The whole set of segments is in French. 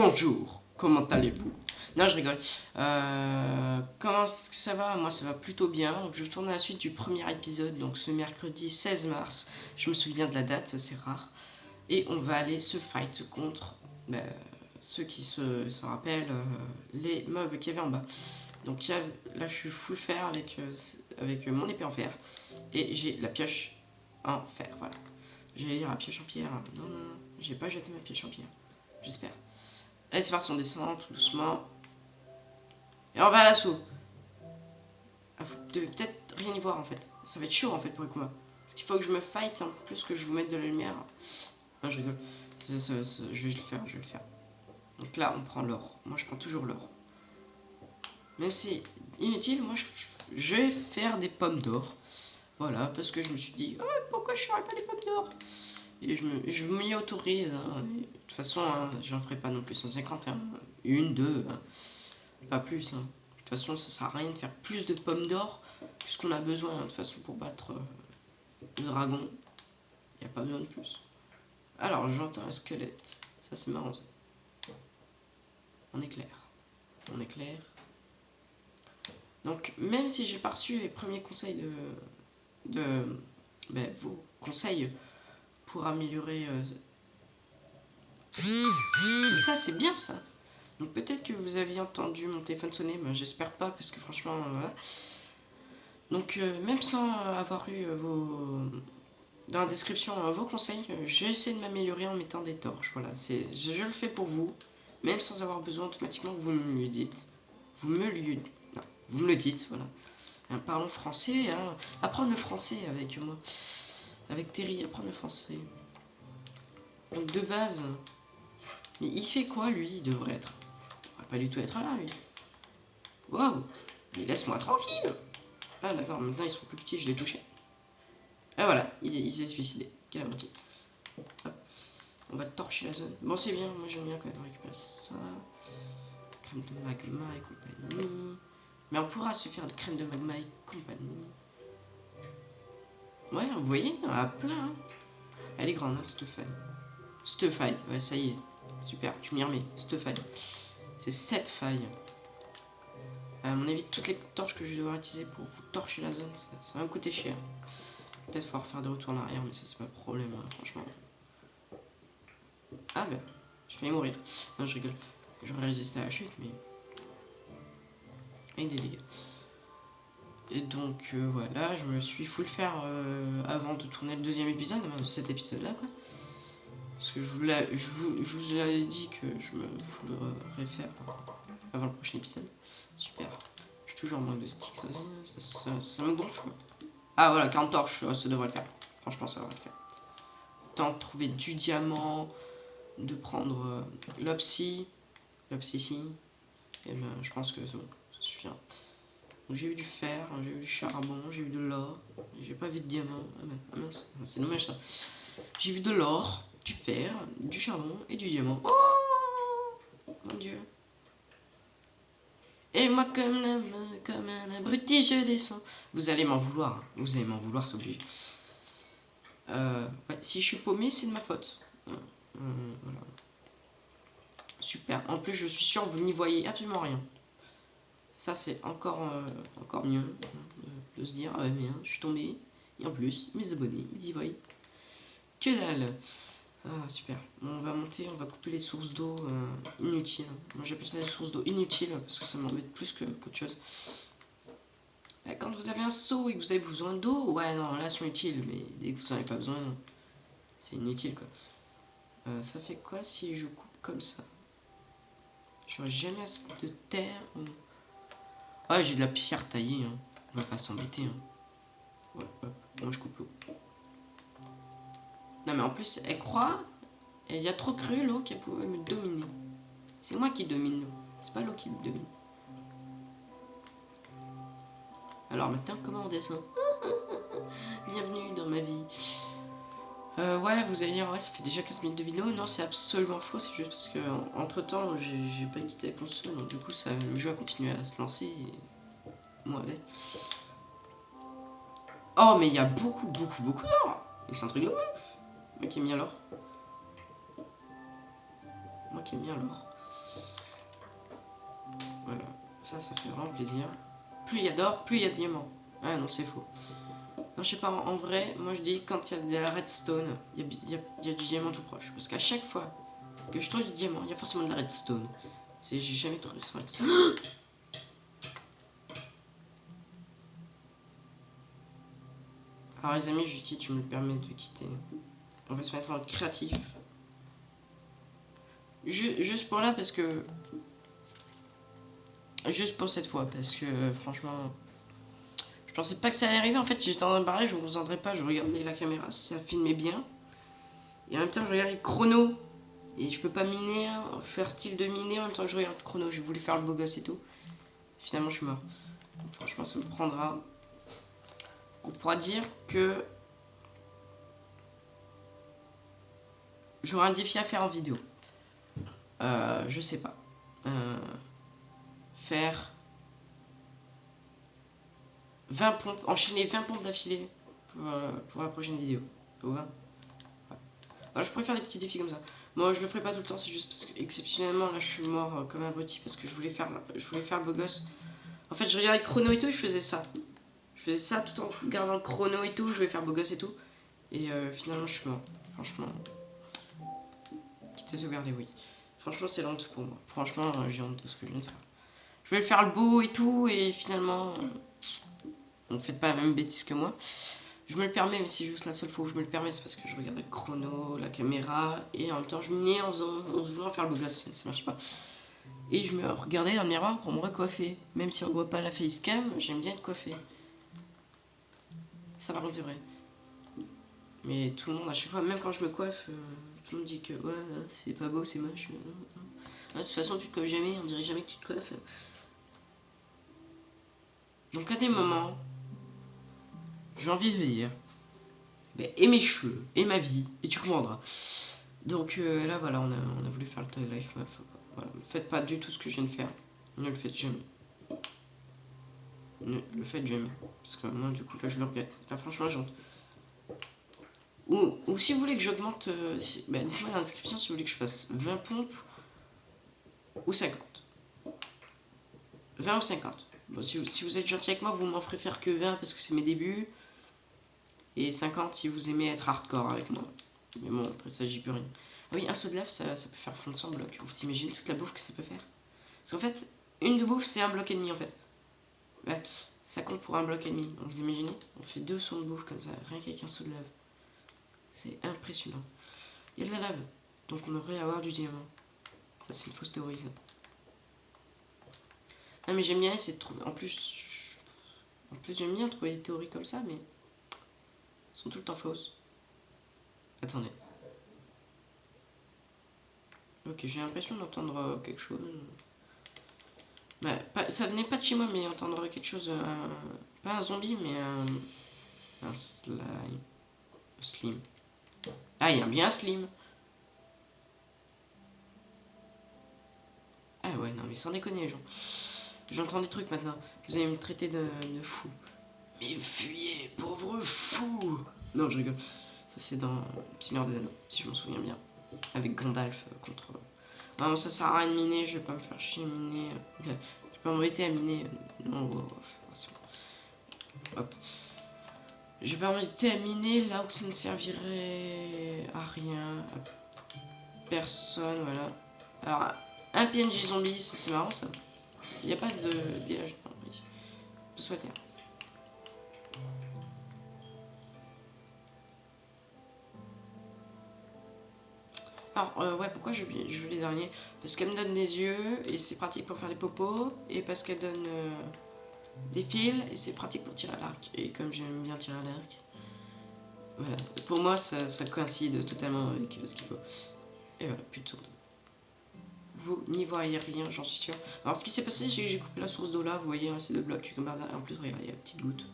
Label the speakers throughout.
Speaker 1: Bonjour, comment allez-vous? Non, je rigole. Comment ça va? Moi, ça va plutôt bien. Donc, je tourne à la suite du premier épisode, donc ce mercredi 16 mars. Je me souviens de la date, c'est rare. Et on va aller se fight contre ceux qui se rappellent, les mobs qu'il y avait en bas. Donc là, je suis full fer avec mon épée en fer. Et j'ai la pioche en fer, voilà. J'ai la pioche en pierre. Non, non, non, j'ai pas jeté ma pioche en pierre. J'espère. Allez, c'est parti, on descend tout doucement. Et on va à l'assaut. Ah, vous devez peut-être rien y voir en fait. Ça va être chaud en fait pour le combat. Parce qu'il faut que je me fight en plus que je vous mette de la lumière. Non, je rigole. Je vais le faire, je vais le faire. Donc là, on prend l'or. Moi, je prends toujours l'or. Même si c'est inutile, moi, je vais faire des pommes d'or. Voilà, parce que je me suis dit, oh, pourquoi je ferais pas des pommes d'or? Et je m'y autorise. Hein. De toute façon, hein, j'en ferai pas non plus 150. Hein. Une, deux, hein. Pas plus. Hein. De toute façon, ça sert à rien de faire plus de pommes d'or que ce qu'on a besoin. Hein, de toute façon, pour battre le dragon, il n'y a pas besoin de plus. Alors, j'entends un squelette. Ça, c'est marrant. Ça. On éclaire. On éclaire. Donc, même si j'ai pas reçu les premiers conseils vos conseils pour améliorer. Ça, c'est bien ça. Donc, peut-être que vous aviez entendu mon téléphone sonner, mais j'espère pas, parce que franchement, voilà. Donc, même sans avoir eu dans la description vos conseils, j'ai essayé de m'améliorer en mettant des torches. Voilà, je le fais pour vous, même sans avoir besoin automatiquement que vous me le dites. Vous me le dites, voilà. Parlons français, hein. Apprendre le français avec moi. Avec Terry, apprendre le français. Donc de base, mais il fait quoi lui? Il devrait être. Il va pas du tout être là lui. Waouh! Mais laisse-moi tranquille! Ah d'accord, maintenant ils sont plus petits, je l'ai touché. Ah voilà, il s'est suicidé. Quel abruti. Hop. On va torcher la zone. Bon c'est bien, moi j'aime bien quand même récupérer ça. Crème de magma et compagnie. Mais on pourra se faire de crème de magma et compagnie. Ouais, vous voyez, on a plein. Hein. Elle est grande, hein, cette faille. Cette faille, ouais, ça y est. Super, je m'y remets. Cette faille. C'est 7 failles. À mon avis, toutes les torches que je vais devoir utiliser pour vous torcher la zone, ça va me coûter cher. Peut-être falloir faire des retours en arrière, mais ça, c'est pas le problème, hein, franchement. Ah ben, je vais mourir. Non, je rigole. J'aurais résisté à la chute, mais. Avec des dégâts. Et donc voilà, je me suis full faire avant de tourner le deuxième épisode, de cet épisode-là, quoi. Parce que je vous avais dit que je me voudrais faire avant le prochain épisode. Super. Je suis toujours en manque de sticks, ça me gonfle. Ah voilà, 40 torches, ça devrait le faire. Franchement, ça devrait le faire. Tant de trouver du diamant, de prendre l'opsie ici. Et ben, je pense que c'est bon, ça suffira. Donc j'ai eu du fer, j'ai eu du charbon, j'ai eu de l'or. J'ai pas vu de diamant. Ah ben, mince, c'est dommage ça. J'ai vu de l'or, du fer, du charbon et du diamant. Oh mon dieu. Et moi comme un abruti je descends. Vous allez m'en vouloir, hein. Vous allez m'en vouloir, c'est obligé. Ouais, si je suis paumé, c'est de ma faute. Voilà. Super. En plus, je suis sûr que vous n'y voyez absolument rien. Ça, c'est encore mieux de se dire, ah ouais, mais hein, je suis tombé. Et en plus, mes abonnés, ils y voient. Que dalle. Ah, super. Bon, on va monter, on va couper les sources d'eau inutiles. Moi, j'appelle ça des sources d'eau inutiles parce que ça m'embête plus qu'autre chose. Quand vous avez un seau et que vous avez besoin d'eau, ouais, non, là, c'est utile. Mais dès que vous n'en avez pas besoin, c'est inutile, quoi. Ça fait quoi si je coupe comme ça? J'aurais jamais assez de terre. Ouais, j'ai de la pierre taillée. Hein. On va pas s'embêter. Hein. Ouais, hop, moi je coupe l'eau. Non, mais en plus, elle croit. Il y a trop cru l'eau qu'elle pouvait me dominer. C'est moi qui domine l'eau. C'est pas l'eau qui me domine. Alors maintenant, comment on descend? Bienvenue dans ma vie. Ouais, vous allez dire, ouais, ça fait déjà 15 minutes de vidéo. Non, c'est absolument faux. C'est juste parce que entre temps, j'ai pas quitté la console. Donc, du coup, le jeu a continué à se lancer. Et moi avec. Oh, mais il y a beaucoup d'or. Et c'est un truc de ouf. Moi qui aime bien l'or. Moi qui aime bien l'or. Ça fait vraiment plaisir. Plus il y a d'or, plus il y a de diamants. Ah non, c'est faux. Non, je sais pas, en vrai, moi je dis quand il y a de la redstone, il y a du diamant tout proche. Parce qu'à chaque fois que je trouve du diamant, il y a forcément de la redstone. J'ai jamais trouvé ça redstone. Alors les amis, je quitte, je me permets de quitter. On va se mettre en mode créatif. Juste pour là, parce que... Juste pour cette fois, parce que franchement... Je pensais pas que ça allait arriver, en fait j'étais en train de parler, je me concentrais pas, je regardais la caméra, ça filmait bien. Et en même temps je regardais le chrono. Et je peux pas miner, hein, faire style de miner en même temps que je regarde le chrono. J'ai voulu faire le beau gosse et tout. Finalement je suis mort. Donc, franchement ça me prendra... On pourra dire que... J'aurai un défi à faire en vidéo. Je sais pas. Faire 20 pompes, enchaîner 20 pompes d'affilée pour la prochaine vidéo. Ouais. Alors, je pourrais faire des petits défis comme ça. Moi je le ferai pas tout le temps, c'est juste parce que exceptionnellement là je suis mort comme un abruti parce que je voulais faire le beau gosse. En fait je regardais le chrono et tout et je faisais ça. Je faisais ça tout en regardant le chrono et tout, je voulais faire le beau gosse et tout. Et finalement je suis mort. Franchement. Quitter sauvegarder, oui. Franchement c'est honte pour moi. Franchement j'ai honte de ce que je viens de faire. Je voulais faire le beau et tout et finalement... ne faites pas la même bêtise que moi. Je me le permets, mais c'est juste la seule fois où je me le permets, c'est parce que je regardais le chrono, la caméra, et en même temps je minais en voulant faire le beau gosse, mais ça marche pas. Et je me regardais dans le miroir pour me recoiffer. Même si on voit pas la facecam, j'aime bien être coiffé. Ça par contre c'est vrai. Mais tout le monde à chaque fois, même quand je me coiffe, tout le monde dit que ouais, c'est pas beau, c'est moche. De toute façon tu te coiffes jamais, on dirait jamais que tu te coiffes. Donc à des moments, j'ai envie de dire, et mes cheveux, et ma vie, et tu comprendras. Donc là voilà, on a voulu faire le Tag Life Meuf. Voilà. Ne faites pas du tout ce que je viens de faire. Ne le faites jamais. Ne le faites jamais. Parce que moi du coup là je le regrette. Là franchement j'ai honte. Ou si vous voulez que j'augmente, dites-moi dans la description si vous voulez que je fasse 20 pompes ou 50. 20 ou 50. Bon, si vous êtes gentil avec moi, vous m'en ferez faire que 20 parce que c'est mes débuts. Et 50 si vous aimez être hardcore avec moi. Mais bon, après ça j'y peux rien. Ah oui, un saut de lave ça peut faire fondre 100 blocs. Vous imaginez toute la bouffe que ça peut faire? Parce qu'en fait, une de bouffe c'est un bloc et demi en fait. Ouais, ça compte pour un bloc et demi. Donc vous imaginez? On fait 2 sauts de bouffe comme ça, rien qu'avec un saut de lave. C'est impressionnant. Il y a de la lave, donc on devrait avoir du diamant. Ça c'est une fausse théorie ça. Non mais j'aime bien essayer de trouver. En plus j'aime bien trouver des théories comme ça, mais elles sont tout le temps fausses. Attendez. Ok, j'ai l'impression d'entendre quelque chose. Bah, ça venait pas de chez moi, mais entendre quelque chose. Pas un zombie, mais un slime. Slim. Ah, il y a bien un slim. Ah ouais, non, mais sans déconner, les gens. J'entends des trucs maintenant. Vous allez me traiter de fou. Mais fuyez, pauvre fou! Non, je rigole. Ça, c'est dans Seigneur des Anneaux, si je m'en souviens bien. Avec Gandalf contre. Non, ça sert à rien de miner, je vais pas me faire chier miner. Je vais pas m'embêter à miner. Non, c'est bon. Hop. Je vais pas m'embêter à miner là où ça ne servirait à rien. À personne, voilà. Alors, un PNJ zombie, ça c'est marrant ça. Il n'y a pas de village ici. Je souhaite. Alors, ouais, pourquoi je veux les araignées? Parce qu'elles me donnent des yeux, et c'est pratique pour faire des popos, et parce qu'elles donnent des fils, et c'est pratique pour tirer à l'arc. Et comme j'aime bien tirer à l'arc, voilà. Pour moi, ça coïncide totalement avec ce qu'il faut. Et voilà, plus de sourde. Vous n'y voyez rien, j'en suis sûr. Alors, ce qui s'est passé, c'est que j'ai coupé la source d'eau là, vous voyez, ces deux blocs, comme par hasard. Et en plus, regardez, il y a une petite goutte.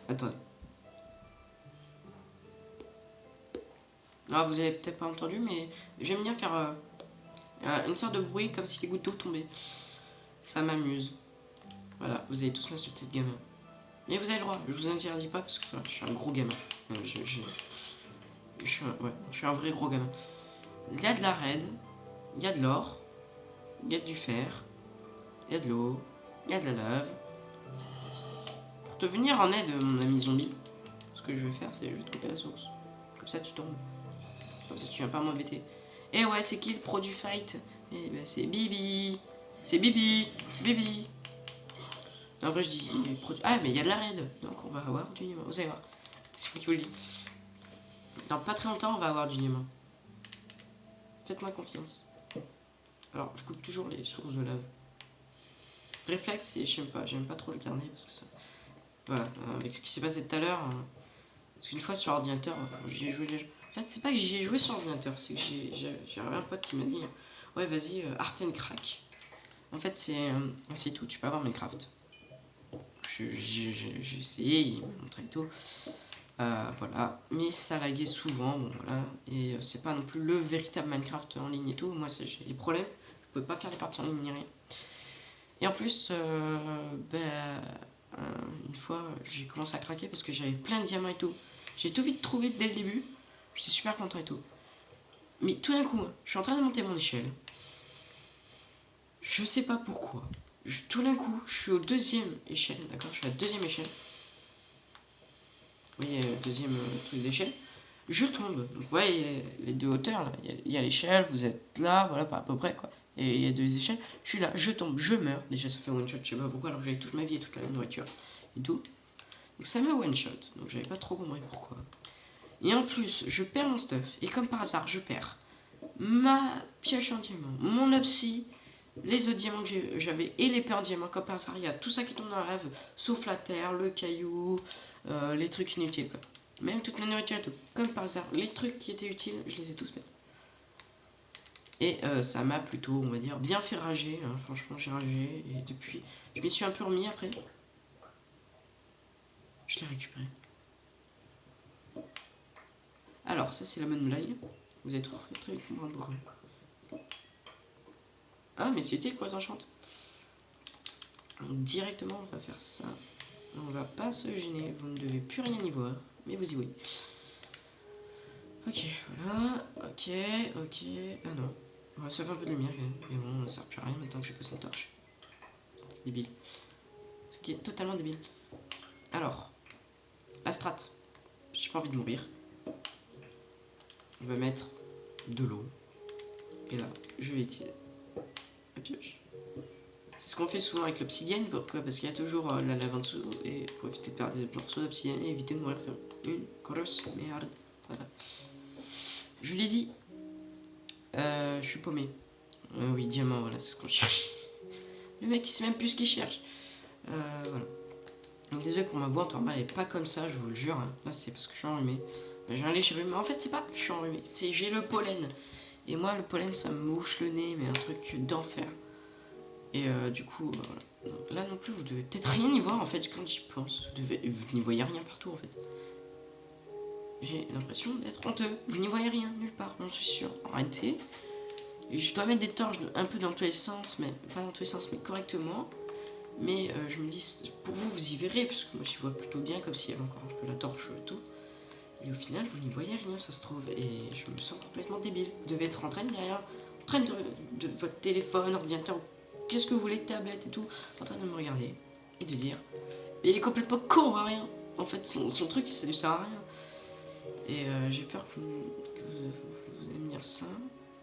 Speaker 1: Attendez. Ah, vous avez peut-être pas entendu, mais j'aime bien faire une sorte de bruit comme si les gouttes d'eau tombaient. Ça m'amuse. Voilà, vous allez tous m'insulter de gamin. Mais vous avez le droit, je vous interdis pas parce que ça, je suis un gros gamin. Je suis un vrai gros gamin. Il y a de la raid, il y a de l'or, il y a du fer, il y a de l'eau, il y a de la lave. Pour te venir en aide, mon ami zombie, ce que je vais faire, c'est juste couper la source. Comme ça, tu tombes. Comme ça, tu viens pas m'embêter. Et ouais, c'est qui le pro du fight? Eh ben, c'est Bibi. C'est Bibi. C'est Bibi. En vrai, je dis produit. Ah, mais il y a de la raid. Donc, on va avoir du Niéma. Vous allez voir. C'est moi qui vous le dis. Dans pas très longtemps, on va avoir du Niéma. Faites-moi confiance. Alors, je coupe toujours les sources de lave. Réflexe, et j'aime pas trop le garder parce que ça. Voilà, avec ce qui s'est passé tout à l'heure. Parce qu'une fois sur ordinateur, j'y ai joué les jeux. En fait, c'est pas que j'y ai joué sur ordinateur, c'est que j'ai un pote qui m'a dit ouais, vas-y, Art and Crack. En fait, c'est tout, tu peux avoir Minecraft. J'ai essayé, il m'a montré tout. Voilà, mais ça laguait souvent, bon, voilà. Et c'est pas non plus le véritable Minecraft en ligne et tout. Moi, j'ai des problèmes, je pouvais pas faire les parties en ligne ni rien. Et en plus, une fois, j'ai commencé à craquer parce que j'avais plein de diamants et tout. J'ai tout vite trouvé dès le début. J'étais super content et tout. Mais tout d'un coup, je suis en train de monter mon échelle. Je sais pas pourquoi. Tout d'un coup, je suis au deuxième échelle, d'accord? Je suis à la deuxième échelle. Vous voyez, deuxième truc d'échelle. Je tombe. Donc, vous voyez les deux hauteurs, là. Il y a l'échelle, vous êtes là, voilà, à peu près, quoi. Et il y a deux échelles. Je suis là, je tombe, je meurs. Déjà, ça fait one shot, je sais pas pourquoi, alors que j'avais toute ma vie et toute la nourriture et tout. Donc, ça me one shot. Donc, j'avais pas trop compris pourquoi. Et en plus, je perds mon stuff. Et comme par hasard, je perds ma pioche en diamant, mon obsi, les autres diamants que j'avais et les en diamants. Comme par hasard, il y a tout ça qui tombe dans la lave, sauf la terre, le caillou, les trucs inutiles, quoi. Même toute ma nourriture et tout. Comme par hasard, les trucs qui étaient utiles, je les ai tous perdus. Et ça m'a plutôt, on va dire, bien fait rager. Hein. Franchement, j'ai ragé. Et depuis, je m'y suis un peu remis après. Je l'ai récupéré. Alors, ça c'est la bonne blague. Vous allez très vite comprendre pourquoi. Ah, mais c'était quoi, ça chante. Donc, directement, on va faire ça. On va pas se gêner. Vous ne devez plus rien y voir. Mais vous y voyez. Ok, voilà. Ok. Ah non. Ouais, ça fait un peu de lumière quand même. Mais bon, ça sert plus à rien maintenant que j'ai posé une torche. C'est débile. Ce qui est totalement débile. Alors, la strat. J'ai pas envie de mourir. On va mettre de l'eau. Et là, je vais utiliser la pioche. C'est ce qu'on fait souvent avec l'obsidienne. Pourquoi? Parce qu'il y a toujours la lave en dessous. Et pour éviter de perdre des morceaux d'obsidienne et éviter de mourir comme une grosse merde. Voilà. Je l'ai dit. Je suis paumé. Oui, diamant, voilà, c'est ce qu'on cherche. Le mec, il sait même plus ce qu'il cherche. Voilà. Donc, désolé pour ma voix, normal, elle est pas comme ça, je vous le jure. Hein. Là, c'est parce que je suis enrhumé. J'ai un léger rhume. En fait, c'est pas que je suis enrhumé, c'est j'ai le pollen. Et moi, le pollen, ça me mouche le nez, mais un truc d'enfer. Et du coup, voilà. Donc, là non plus, vous devez peut-être rien y voir en fait quand j'y pense. Vous n'y voyez rien partout en fait. J'ai l'impression d'être honteux. Vous n'y voyez rien nulle part, j'en suis sûr. Arrêtez. Et je dois mettre des torches un peu dans tous les sens, mais pas dans tous les sens, mais correctement. Mais je me dis, pour vous, vous y verrez, parce que moi j'y vois plutôt bien, comme s'il y avait encore un peu la torche et tout. Et au final, vous n'y voyez rien, ça se trouve. Et je me sens complètement débile. Vous devez être en train derrière, en train de votre téléphone, ordinateur, qu'est-ce que vous voulez, tablette et tout, en train de me regarder et de dire, mais il est complètement con, on voit rien. En fait, son truc, ça lui sert à rien. Et j'ai peur que vous aimiez ça.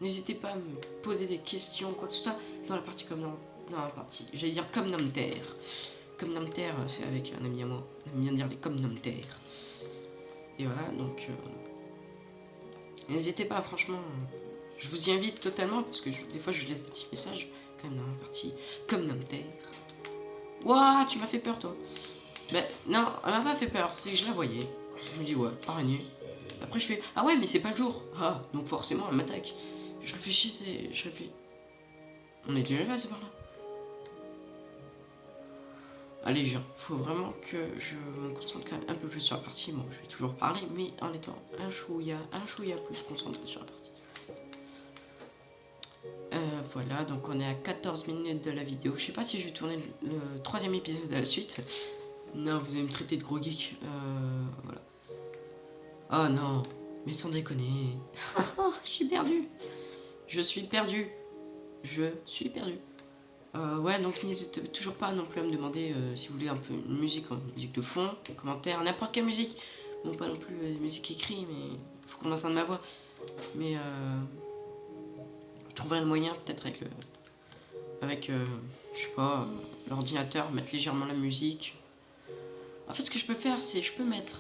Speaker 1: N'hésitez pas à me poser des questions, quoi que ce soit, dans la partie comme dans la partie. J'allais dire comme Namter. Comme Namter, c'est avec un ami à moi. On aime bien dire les comme Namter. Et voilà, donc n'hésitez pas, franchement, je vous y invite totalement, parce que des fois je laisse des petits messages, comme dans la partie comme Namter. Ouah, tu m'as fait peur, toi. Ben non, elle m'a pas fait peur, c'est que je la voyais. Je me dis, ouais, araignée. Après je fais, ah ouais, mais c'est pas le jour. Ah, donc forcément elle m'attaque. Je réfléchis. On est déjà passé par là. Allez, gens, faut vraiment que je me concentre quand même un peu plus sur la partie. Bon, je vais toujours parler, mais en étant un chouïa plus concentré sur la partie. Voilà, donc on est à 14 minutes de la vidéo. Je sais pas si je vais tourner le troisième épisode à la suite. Non, vous allez me traiter de gros geek. Voilà. Oh non, mais sans déconner. Je suis perdu. Je suis perdu. Ouais, donc n'hésitez toujours pas non plus à me demander si vous voulez un peu une musique, en musique de fond, commentaire, n'importe quelle musique. Bon, pas non plus musique écrite, mais faut qu'on entende ma voix. Mais je trouverai le moyen, peut-être avec je sais pas, l'ordinateur, mettre légèrement la musique. En fait, ce que je peux faire, c'est je peux mettre.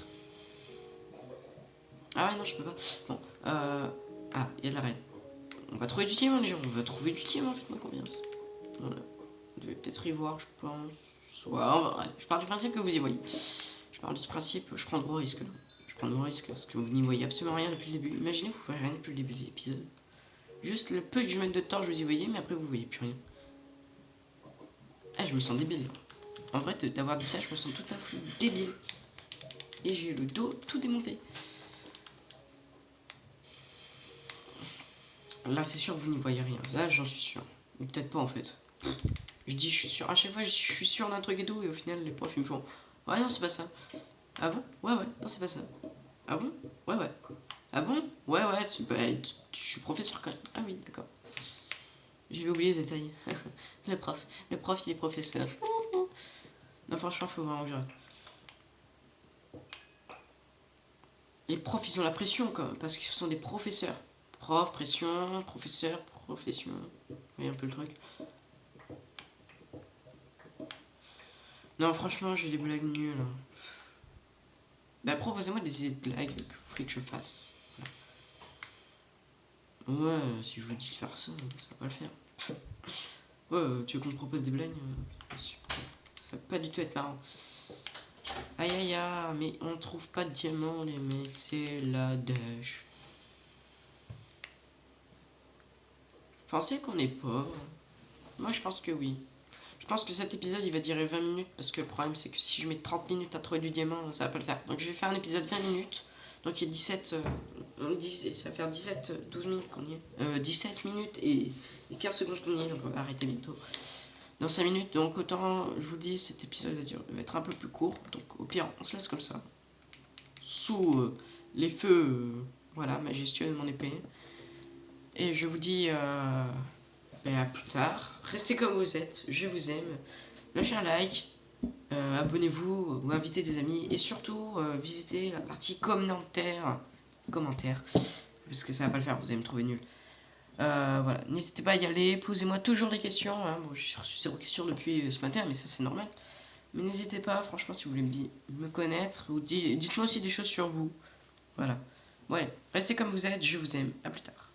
Speaker 1: Ah ouais, non, je peux pas. Bon, ah, il y a de la reine. On va trouver du diamant, les gens. On va trouver du diamant, faites-moi confiance. Voilà. Je vais peut-être y voir, je pense. Ouais, je pars du principe que vous y voyez. Je pars du principe, je prends de gros risques là. Je prends de gros risques parce que vous n'y voyez absolument rien depuis le début. Imaginez, vous ne voyez rien depuis le début de l'épisode. Juste le peu que je mette de torche, vous y voyez, mais après vous voyez plus rien. Ah, je me sens débile là. En vrai, d'avoir dit ça, je me sens tout à fait débile. Et j'ai le dos tout démonté. Là, c'est sûr, vous n'y voyez rien. Là, j'en suis sûr. Ou peut-être pas en fait. Je dis, je suis sûr. À chaque fois, je suis sûr d'un truc et tout, et au final, les profs ils me font. Ouais, non, c'est pas ça. Ah bon? Ouais, ouais, non, c'est pas ça. Ah bon? Ouais, ouais. Ah bon? Ouais, ouais, je suis professeur quand même. Ah oui, d'accord. J'ai oublié les détails. Le prof, il est professeur. Non, franchement, faut vraiment que j'arrête. Les profs, ils ont la pression quand même, parce qu'ils sont des professeurs. Prof, pression, professeur, profession. Vous voyez un peu le truc. Non, franchement, j'ai des blagues nulles. Bah, proposez-moi des idées de blagues que vous voulez que je fasse. Ouais, si je vous dis de faire ça, ça va pas le faire. Ouais, tu veux qu'on me propose des blagues? Ça va pas du tout être marrant. Aïe aïe aïe, mais on trouve pas de diamant, les mecs, c'est la dèche. Vous pensez qu'on est pauvre? Moi, je pense que oui. Je pense que cet épisode il va durer 20 minutes parce que le problème c'est que si je mets 30 minutes à trouver du diamant, ça va pas le faire. Donc je vais faire un épisode 20 minutes. Donc il y a 17. Ça va faire 17, 12 minutes qu'on y est. 17 minutes et 15 secondes qu'on y est, donc on va arrêter bientôt. Dans 5 minutes, donc autant je vous dis, cet épisode va être un peu plus court. Donc au pire, on se laisse comme ça. Sous les feux, voilà, majestueux de mon épée. Et je vous dis à plus tard. Restez comme vous êtes, je vous aime. Lâchez un like, abonnez-vous ou invitez des amis. Et surtout, visitez la partie commentaire. Parce que ça va pas le faire, vous allez me trouver nul. Voilà, n'hésitez pas à y aller, posez-moi toujours des questions. Hein. Bon, j'ai reçu 0 questions depuis ce matin, mais ça c'est normal. Mais n'hésitez pas, franchement, si vous voulez me connaître, ou dites-moi aussi des choses sur vous. Voilà. Ouais, restez comme vous êtes, je vous aime. À plus tard.